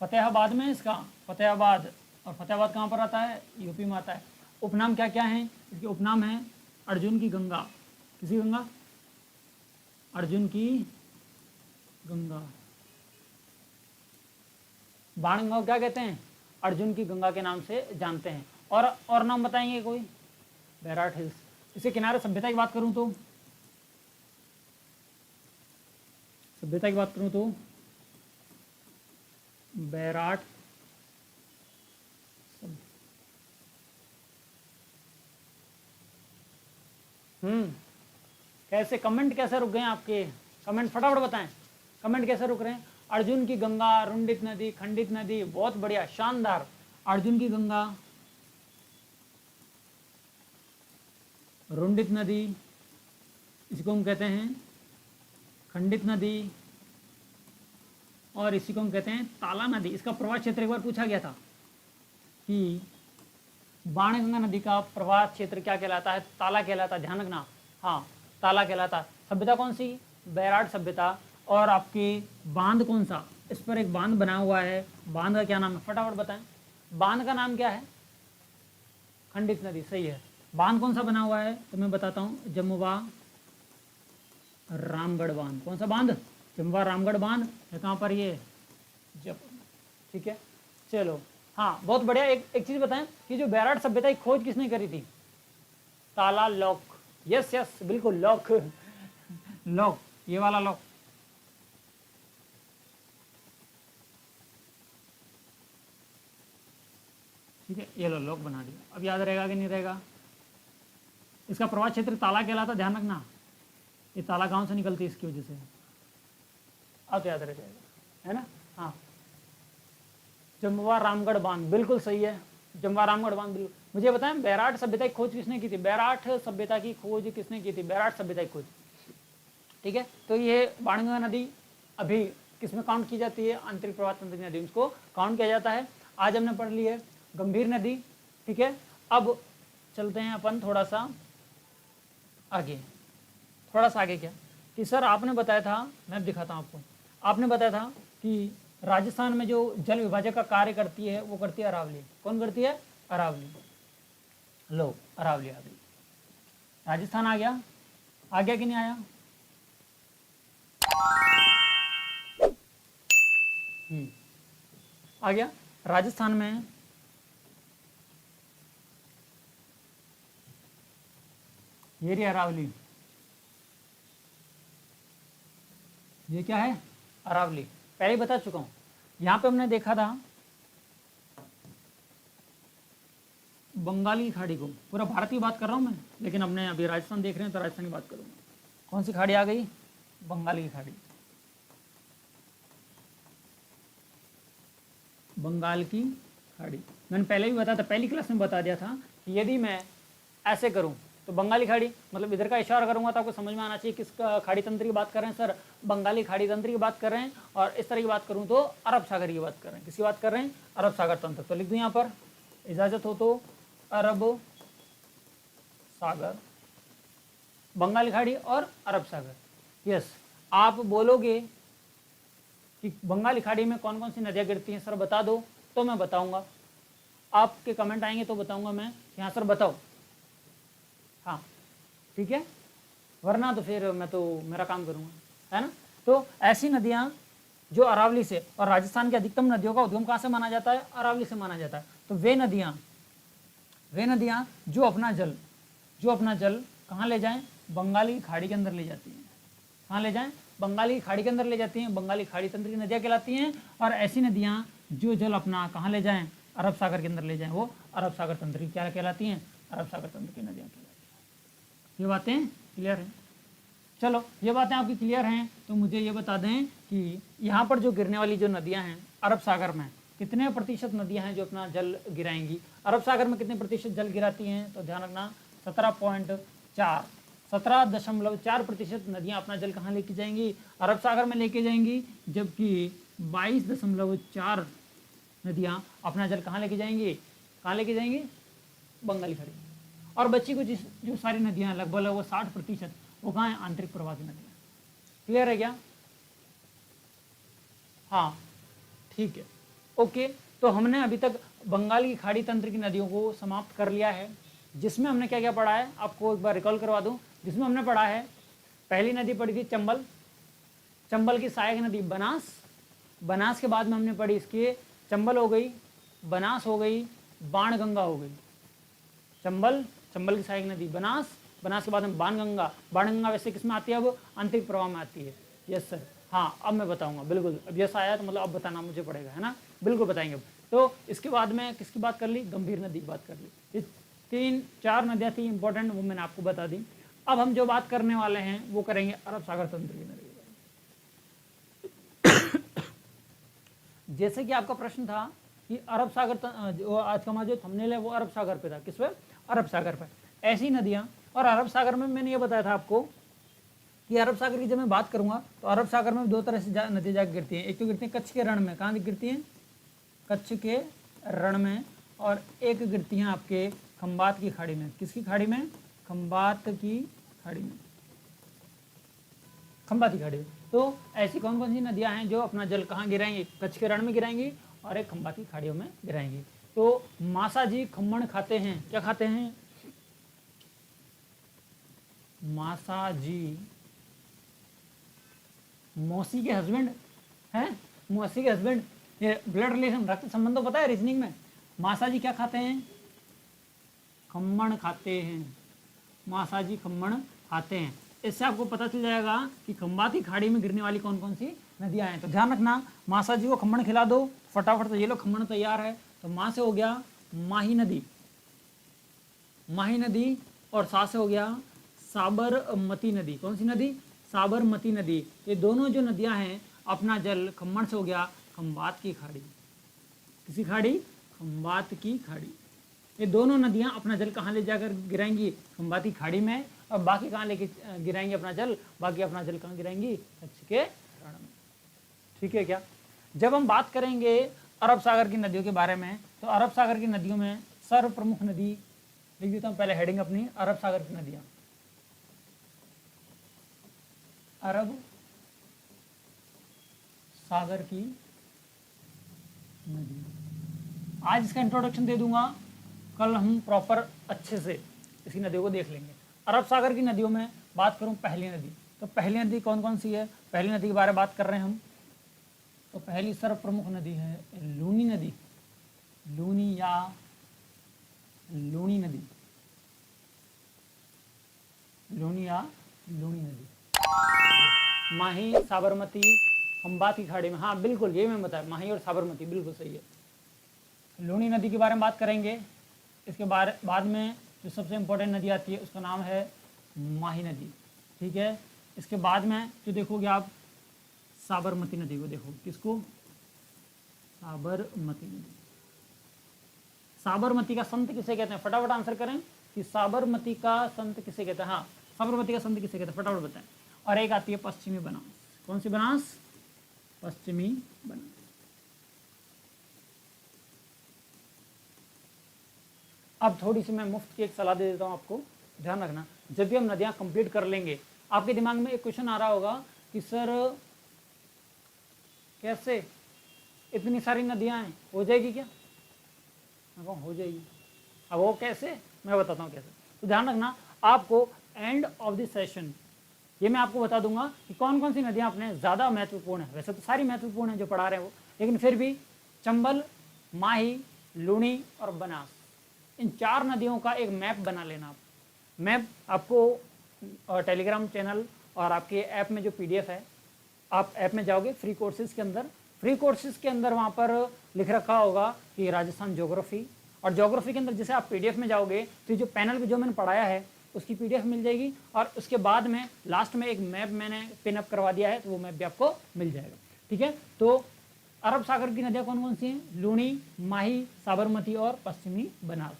फतेहाबाद में इसका, फतेहाबाद, और फतेहाबाद कहाँ पर आता है? यूपी में आता है। उपनाम क्या क्या हैं इसके? उपनाम है अर्जुन की गंगा। किसी गंगा? अर्जुन की गंगा। बाणगंगा क्या कहते हैं? अर्जुन की गंगा के नाम से जानते हैं। और नाम बताएंगे कोई? बैराट हिल्स। इसके किनारे सभ्यता की बात करूं तो, सभ्यता की बात करूं तो बैराट कैसे कमेंट कैसे रुक गए आपके? कमेंट फटाफट बताएं, कमेंट कैसे रुक रहे हैं? अर्जुन की गंगा, रुंडित नदी, खंडित नदी, बहुत बढ़िया, शानदार। अर्जुन की गंगा, रुंडित नदी, इसको हम कहते हैं खंडित नदी, और इसी को हम कहते हैं ताला नदी। इसका प्रवाह क्षेत्र एक बार पूछा गया था कि बाणगंगा नदी का प्रवाह क्षेत्र क्या कहलाता है? ताला कहलाता है, ध्यान रखना। हाँ, ताला कहलाता। सभ्यता कौन सी? बैराट सभ्यता। और आपकी बांध कौन सा? इस पर एक बांध बना हुआ है, बांध का क्या नाम है? फटाफट बताएं, बांध का नाम क्या है? खंडित नदी, सही है। बांध कौन सा बना हुआ है? तो मैं बताता हूँ, जमुवा रामगढ़ बांध। कौन सा बांध? जमुवा रामगढ़ बांध है। कहाँ पर? ये जयपुर। ठीक है, चलो। हाँ, बहुत बढ़िया। एक चीज़ बताएं कि जो बैराट सभ्यता की खोज किसने करी थी? ताला लॉक। यस यस, बिल्कुल, लॉक, लॉक, ये वाला लॉक। ठीक है, ये लो, लॉक बना दिया। अब याद रहेगा कि नहीं रहेगा? इसका प्रवाह क्षेत्र ताला कहलाता, ध्यान रखना। ये ताला गांव से निकलती है, इसकी वजह से। अब तो याद रह जाएगा, है ना? हाँ, जमुवा रामगढ़ बांध, बिल्कुल सही है, जमुवा रामगढ़ बांध। बिल्कुल। मुझे बताएं, बैराट सभ्यता की खोज किसने की थी? बैराट सभ्यता की खोज किसने की थी? बैराट सभ्यता की खोज। ठीक है, तो ये बाणगंगा नदी अभी किसमें काउंट की जाती है? आंतरिक प्रवाह तंत्र की नदी, उसको काउंट किया जाता है। आज हमने पढ़ ली है गंभीर नदी। ठीक है, अब चलते हैं अपन थोड़ा सा आगे। थोड़ा सा आगे क्या कि सर आपने बताया था, मैं दिखाता हूँ आपको, आपने बताया था कि राजस्थान में जो जल विभाजक का कार्य करती है वो करती है अरावली। कौन करती है? अरावली। लो, अरावली आ गई। राजस्थान आ गया कि नहीं आया? आ गया। राजस्थान में ये रही अरावली, ये क्या है? अरावली। पहले ही बता चुका हूं। यहां पे हमने देखा था बंगाली खाड़ी को, पूरा भारत की बात कर रहा हूं मैं, लेकिन हमने अभी राजस्थान देख रहे हैं तो राजस्थान की बात करूंगा। कौन सी खाड़ी आ गई? बंगाली की खाड़ी, बंगाल की खाड़ी। मैंने पहले भी बताया था, पहली क्लास में बता दिया था कि यदि मैं ऐसे करूं तो बंगाली खाड़ी, मतलब इधर का इशारा करूंगा तो आपको समझ में आना चाहिए किस खाड़ी तंत्र की बात कर रहे हैं सर, बंगाली खाड़ी तंत्र की बात कर रहे हैं। और इस तरह की बात करूं तो अरब सागर की बात कर रहे हैं। किसकी बात कर रहे हैं? अरब सागर तंत्र। तो लिख दूं यहाँ पर, इजाजत हो तो अरब सागर, बंगाली खाड़ी और अरब सागर। यस, आप बोलोगे कि बंगाली खाड़ी में कौन कौन सी नदियाँ गिरती हैं सर बता दो, तो मैं बताऊंगा। आपके कमेंट आएंगे तो बताऊंगा मैं, यहाँ सर बताओ। हाँ ठीक है, वरना तो फिर मैं तो मेरा काम करूँगा, है ना। तो ऐसी नदियाँ जो अरावली से, और राजस्थान की अधिकतम नदियों का उद्गम कहाँ से माना जाता है? अरावली से माना जाता है। तो वे नदियाँ जो अपना जल कहाँ ले जाएं? बंगाली खाड़ी के अंदर ले जाती हैं। कहाँ ले जाएं? बंगाली खाड़ी के अंदर ले जाती हैं। बंगाली खाड़ी तंत्र की नदियाँ कहलाती हैं। और ऐसी नदियाँ जो जल अपना कहाँ ले जाएं? अरब सागर के अंदर ले जाएं, वो अरब सागर तंत्र की क्या कहलाती हैं? अरब सागर तंत्र की नदियाँ कहलाती हैं। ये बातें क्लियर हैं? चलो, ये बातें आपकी क्लियर हैं तो मुझे ये बता दें कि यहाँ पर जो गिरने वाली जो नदियाँ हैं अरब सागर में, कितने प्रतिशत नदियाँ हैं जो अपना जल गिराएंगी? अरब सागर में कितने प्रतिशत जल गिराती हैं? तो ध्यान रखना 17.4% नदियाँ अपना जल कहाँ लेके जाएंगी? अरब सागर में लेके जाएंगी। जबकि 22.4 नदियाँ अपना जल कहाँ लेके जाएंगी? कहाँ लेके जाएंगी? बंगाली खाड़ी। और बच्ची को जो सारी नदियाँ हैं लगभग 60% वो कहाँ है? आंतरिक प्रवाह की नदियाँ। क्लियर है क्या? हाँ ठीक है, ओके। तो हमने अभी तक बंगाल की खाड़ी तंत्र की नदियों को समाप्त कर लिया है, जिसमें हमने क्या क्या पढ़ा है आपको एक बार रिकॉल करवा दूं। जिसमें हमने पढ़ा है, पहली नदी पढ़ी थी चंबल, चंबल की सहायक नदी बनास, बनास के बाद में हमने पढ़ी इसकी चंबल हो गई, बनास हो गई, बाणगंगा हो गई। चंबल की सहायक नदी बनास, बनास के बाद में बाणगंगा। बाणगंगा वैसे किस में आती है? अब आंतरिक प्रवाह में आती है। यस सर, हाँ अब मैं बताऊंगा, बिल्कुल। अब यस आया तो मतलब अब बताना मुझे पड़ेगा, है ना, बिल्कुल बताएंगे। तो इसके बाद में किसकी बात कर ली? गंभीर नदी की बात कर ली। ये 3-4 नदियाँ थी इंपॉर्टेंट, वो मैंने आपको बता दी। अब हम जो बात करने वाले हैं वो करेंगे अरब सागर तंत्र की नदी। जैसे कि आपका प्रश्न था कि अरब सागर, जो आज का हमारा जो थंबनेल है वो अरब सागर पे था। किस पे? अरब सागर पे। ऐसी नदियाँ, और अरब सागर में मैंने ये बताया था आपको कि अरब सागर की जब मैं बात करूंगा तो अरब सागर में 2 तरह से नदियाँ जाकर गिरती हैं। एक तो गिरती हैं कच्छ के रण में। कहाँ गिरती हैं? कच्छ के रण में। और एक गिरती हैं आपके खंबात की खाड़ी में। किसकी खाड़ी में? खंबात की खाड़ी में, खंबात की खाड़ी में। तो ऐसी कौन कौन सी नदियां हैं जो अपना जल कहाँ गिराएंगी? कच्छ के रण में गिराएंगी और एक खंबात की खाड़ियों में गिराएंगी। तो मासा जी खम्मण खाते हैं। क्या खाते हैं? मासा जी, मौसी के हस्बैंड हैं, मौसी के हस्बैंड। ये ब्लड रिलेशन, रक्त संबंध तो पता है रीजनिंग में। मासा जी क्या खाते हैं? खम्मण खाते हैं। मासा जी खम्मण खाते हैं। इससे आपको पता चल जाएगा कि खंबात की खाड़ी में गिरने वाली कौन कौन सी नदियां हैं। तो ध्यान रखना, मासा जी को खम्मण खिला दो फटाफट। तो ये लो खम्मण तैयार है। तो माँ से हो गया माही नदी, माही नदी, और सा से हो गया साबरमती नदी। कौन सी नदी? साबरमती नदी। ये दोनों जो नदियां हैं अपना जल खम्मण से हो गया खंबात की खाड़ी। किसी खाड़ी? खंबात की खाड़ी। ये दोनों नदियां अपना जल कहाँ ले जाकर गिराएंगी? खंबात की खाड़ी में। और बाकी कहाँ लेके गिराएंगे अपना जल? बाकी अपना जल कहाँ गिराएंगी? कच्छ के रण में। ठीक है क्या? जब हम बात करेंगे अरब सागर की नदियों के बारे में, तो अरब सागर की नदियों में सर्व प्रमुख नदी लिख देता हूँ पहले हेडिंग अपनी, अरब सागर की नदियां। अरब सागर की नदी। आज इसका इंट्रोडक्शन दे दूंगा, कल हम प्रॉपर अच्छे से इसकी नदियों को देख लेंगे। अरब सागर की नदियों में बात करूं पहली नदी, तो पहली नदी कौन कौन सी है, पहली नदी के बारे में बात कर रहे हैं हम। तो पहली सर्व प्रमुख नदी है लूनी नदी, लूनी या लूनी नदी, लूनी या लूनी नदी। माही, साबरमती, हम बात की खाड़ी में, हाँ बिल्कुल ये मैं बताया, माही और साबरमती बिल्कुल सही है। लूनी नदी के बारे में बात करेंगे। इसके बाद में जो सबसे इम्पोर्टेंट नदी आती है उसका नाम है माही नदी, ठीक है। इसके बाद में जो देखोगे आप साबरमती नदी को देखो, किसको, साबरमती नदी। साबरमती का संत किसे कहते हैं, फटाफट आंसर करें कि साबरमती का संत किसे कहते हैं। हाँ, साबरमती का संत किसे कहते हैं, फटाफट बताएं। और एक आती है पश्चिमी बनास, कौन सी बनास, पश्चिमी बनास। अब थोड़ी सी मैं मुफ्त की एक सलाह दे देता हूँ आपको, ध्यान रखना। जब भी हम नदियाँ कंप्लीट कर लेंगे, आपके दिमाग में एक क्वेश्चन आ रहा होगा कि सर कैसे, इतनी सारी नदियाँ हैं, हो जाएगी क्या, मैं कहूँ हो जाएगी। अब वो कैसे, मैं बताता हूँ कैसे। तो ध्यान रखना, आपको एंड ऑफ द सेशन ये मैं आपको बता दूंगा कि कौन कौन सी नदियाँ अपने ज़्यादा महत्वपूर्ण है। वैसे तो सारी महत्वपूर्ण है जो पढ़ा रहे हैं वो, लेकिन फिर भी चंबल, माही, लूनी और बनास, इन 4 नदियों का एक मैप बना लेना। आप मैप आपको टेलीग्राम चैनल और आपके ऐप में जो PDF है, आप ऐप में जाओगे फ्री कोर्सेज के अंदर, फ्री कोर्सेज के अंदर वहाँ पर लिख रखा होगा कि राजस्थान ज्योग्राफी, और ज्योग्राफी के अंदर जैसे आप PDF में जाओगे तो जो पैनल पे जो मैंने पढ़ाया है उसकी PDF मिल जाएगी, और उसके बाद में लास्ट में एक मैप मैंने पिनअप करवा दिया है, तो वो मैप भी आपको मिल जाएगा, ठीक है। तो अरब सागर की नदियाँ कौन कौन सी हैं, लूनी, माही, साबरमती और पश्चिमी बनास।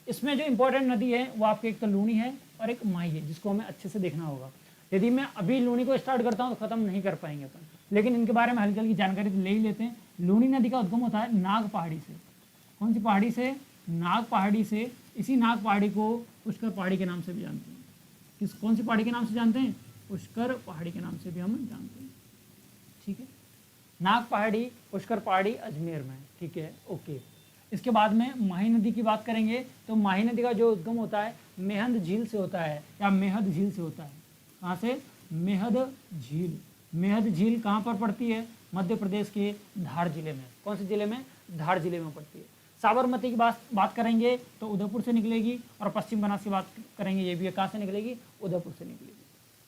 इसमें जो इंपॉर्टेंट नदी है वो आपकी एक तो लूनी है और एक माही है, जिसको हमें अच्छे से देखना होगा। यदि मैं अभी लूनी को स्टार्ट करता हूँ तो खत्म नहीं कर पाएंगे अपन, लेकिन इनके बारे में हल्की हल्की जानकारी तो ले ही लेते हैं। लूनी नदी का उद्गम होता है नाग पहाड़ी से, कौन सी पहाड़ी से, नाग पहाड़ी से। इसी नाग पहाड़ी को पुष्कर पहाड़ी के नाम से भी जानते हैं। किस, कौन सी पहाड़ी के नाम से जानते हैं, पुष्कर पहाड़ी के नाम से भी हम जानते हैं, ठीक है। नाग पहाड़ी, पुष्कर पहाड़ी अजमेर में, ठीक है, ओके। इसके बाद में माही नदी की बात करेंगे, तो माही नदी का जो उद्गम होता है मेहंद झील से होता है, या मेहद झील से होता है। कहाँ से, मेहद झील। मेहद झील कहाँ पर पड़ती है, मध्य प्रदेश के धार जिले में। कौन से जिले में, धार जिले में पड़ती है। साबरमती की बात करेंगे तो उदयपुर से निकलेगी, और पश्चिम बनास की बात करेंगे, ये भी कहाँ से निकलेगी, उदयपुर से निकलेगी,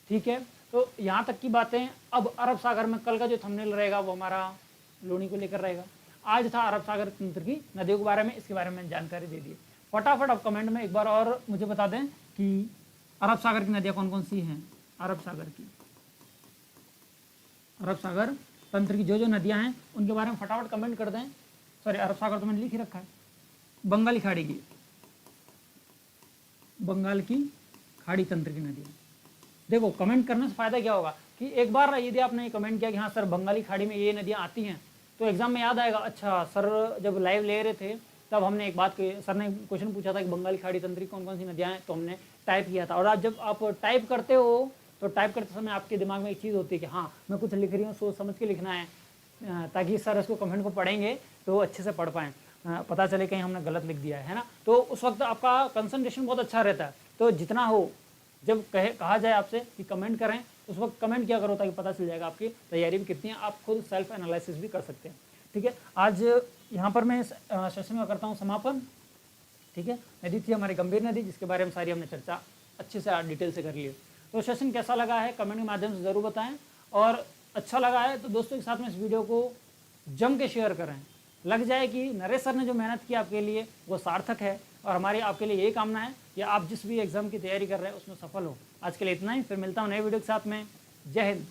ठीक है। तो यहाँ तक की बातें। अब अरब सागर में कल का जो थंबनेल रहेगा वो हमारा लूनी को लेकर रहेगा। आज था अरब सागर तंत्र की नदियों के बारे में, इसके बारे में जानकारी दे दी। फटाफट आप कमेंट में एक बार और मुझे बता दें कि अरब सागर की नदियाँ कौन कौन सी हैं। अरब सागर की, अरब सागर तंत्र की जो जो नदियाँ हैं उनके बारे में फटाफट कमेंट कर दें। सॉरी, अरब सागर तो मैंने लिख ही रखा है। बंगाली खाड़ी की, बंगाल की खाड़ी तंत्र की नदियाँ। देखो कमेंट करने से फ़ायदा क्या होगा कि एक बार यदि आपने कमेंट किया कि हाँ सर बंगाली खाड़ी में ये नदियाँ आती हैं, तो एग्जाम में याद आएगा, अच्छा सर जब लाइव ले रहे थे तब हमने एक बात की, सर ने क्वेश्चन पूछा था कि बंगाली खाड़ी तंत्र की कौन कौन सी नदियाँ हैं, तो हमने टाइप किया था। और आज जब आप टाइप करते हो तो टाइप करते समय आपके दिमाग में एक चीज़ होती है कि हाँ मैं कुछ लिख रही हूँ, सोच समझ के लिखना है, ताकि सर इसको कमेंट को पढ़ेंगे तो अच्छे से पढ़ पाएँ, पता चले कहीं हमने गलत लिख दिया है ना। तो उस वक्त आपका कंसंट्रेशन बहुत अच्छा रहता है। तो जितना हो, जब कहा जाए आपसे कि कमेंट करें, उस वक्त कमेंट किया करो, ताकि पता चल जाएगा आपकी तैयारी भी कितनी है, आप खुद सेल्फ एनालिसिस भी कर सकते हैं, ठीक है। आज यहाँ पर मैं इस सेशन में करता हूँ समापन, ठीक है। नदी थी हमारी गंभीर नदी, जिसके बारे में सारी हमने चर्चा अच्छे से डिटेल से कर ली। तो सेशन कैसा लगा है कमेंट के माध्यम से ज़रूर बताएं, और अच्छा लगा है तो दोस्तों के साथ में इस वीडियो को जम के शेयर करें। लग जाए कि नरेश सर ने जो मेहनत की आपके लिए वो सार्थक है, और हमारी आपके लिए यही कामना है कि आप जिस भी एग्ज़ाम की तैयारी कर रहे हैं उसमें सफल हो। आज के लिए इतना ही, फिर मिलता हूँ नए वीडियो के साथ में। जय हिंद।